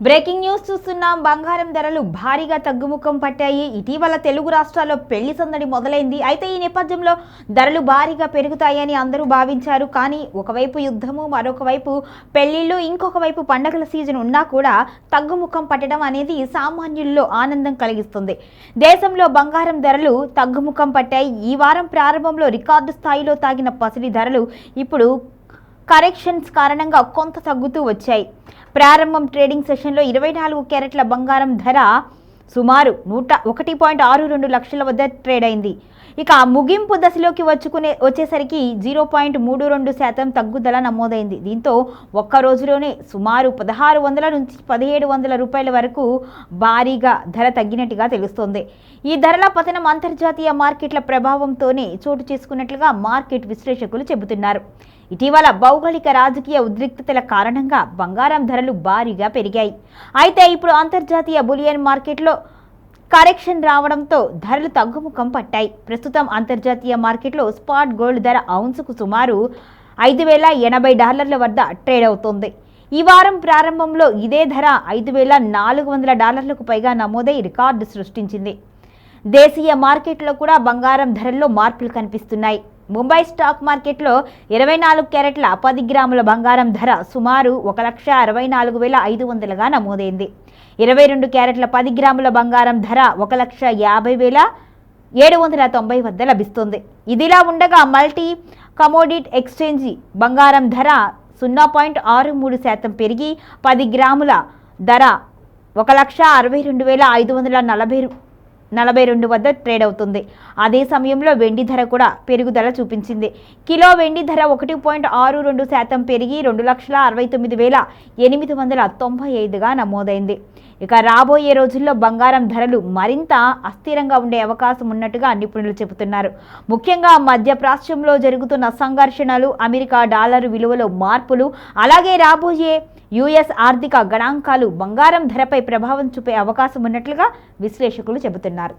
Breaking news చూస్తున్నాం. బంగారం ధరలు భారీగా తగ్గుముఖం పట్టాయి. ఇటీవల తెలుగు రాష్ట్రాల్లో పెళ్లి సందడి మొదలైంది. అయితే ఈ నేపథ్యంలో ధరలు భారీగా పెరుగుతాయని అందరూ భావించారు. కానీ ఒకవైపు యుద్ధము, మరొక వైపు పెళ్లిళ్ళు, ఇంకొక వైపు పండగల సీజన్ ఉన్నా కూడా తగ్గుముఖం పట్టడం అనేది సామాన్యుల్లో ఆనందం కలిగిస్తుంది. దేశంలో బంగారం ధరలు తగ్గుముఖం పట్టాయి. ఈ వారం ప్రారంభంలో రికార్డు స్థాయిలో తాగిన పసిడి ధరలు ఇప్పుడు కరెక్షన్స్ కారణంగా కొంత తగ్గుతూ వచ్చాయి. ప్రారంభం ట్రేడింగ్ సెషన్లో 24 క్యారెట్ల బంగారం ధర సుమారు 101.62 లక్షల వద్ద ట్రేడ్ అయింది. ఇక ముగింపు దశలోకి వచ్చేసరికి 0.32% తగ్గుదల నమోదైంది. దీంతో ఒక్క రోజులోనే సుమారు 1600 నుంచి 1700 రూపాయల వరకు భారీగా ధర తగ్గినట్టుగా తెలుస్తోంది. ఈ ధరల పతనం అంతర్జాతీయ మార్కెట్ల ప్రభావంతోనే చోటు చేసుకున్నట్లుగా మార్కెట్ విశ్లేషకులు చెబుతున్నారు. ఇటీవల భౌగోళిక రాజకీయ ఉద్రిక్తతల కారణంగా బంగారం ధరలు భారీగా పెరిగాయి. అయితే ఇప్పుడు అంతర్జాతీయ బులియన్ మార్కెట్లో కరెక్షన్ రావడంతో ధరలు తగ్గుముఖం పట్టాయి. ప్రస్తుతం అంతర్జాతీయ మార్కెట్లో స్పాట్ గోల్డ్ ధర ఔన్సుకు సుమారు $5,080 వద్ద ట్రేడ్ అవుతోంది. ఈ వారం ప్రారంభంలో ఇదే ధర $5,400లకు పైగా నమోదై రికార్డు సృష్టించింది. దేశీయ మార్కెట్లో కూడా బంగారం ధరల్లో మార్పులు కనిపిస్తున్నాయి. ముంబై స్టాక్ మార్కెట్లో 24 క్యారెట్ల 10 గ్రాముల బంగారం ధర సుమారు 1,64,500గా నమోదైంది. 22 క్యారెట్ల 10 గ్రాముల బంగారం ధర 1,50,790 వద్ద లభిస్తుంది. ఇదిలా ఉండగా మల్టీ కమోడిటీ ఎక్స్చేంజి బంగారం ధర 0.63% పెరిగి 10 గ్రాముల ధర 1,62,542 వద్ద ట్రేడ్ అవుతుంది. అదే సమయంలో వెండి ధర కూడా పెరుగుదల చూపించింది. కిలో వెండి ధర 1.62% పెరిగి 2,69,895గా నమోదైంది. ఇక రాబోయే రోజుల్లో బంగారం ధరలు మరింత అస్థిరంగా ఉండే అవకాశం ఉన్నట్టుగా నిపుణులు చెబుతున్నారు. ముఖ్యంగా మధ్య ప్రాచ్యంలో జరుగుతున్న సంఘర్షణలు, అమెరికా డాలర్ విలువలో మార్పులు, అలాగే రాబోయే యుఎస్ ఆర్థిక గణాంకాలు బంగారం ధరపై ప్రభావం చూపే అవకాశం ఉన్నట్లుగా విశ్లేషకులు చెబుతున్నారు.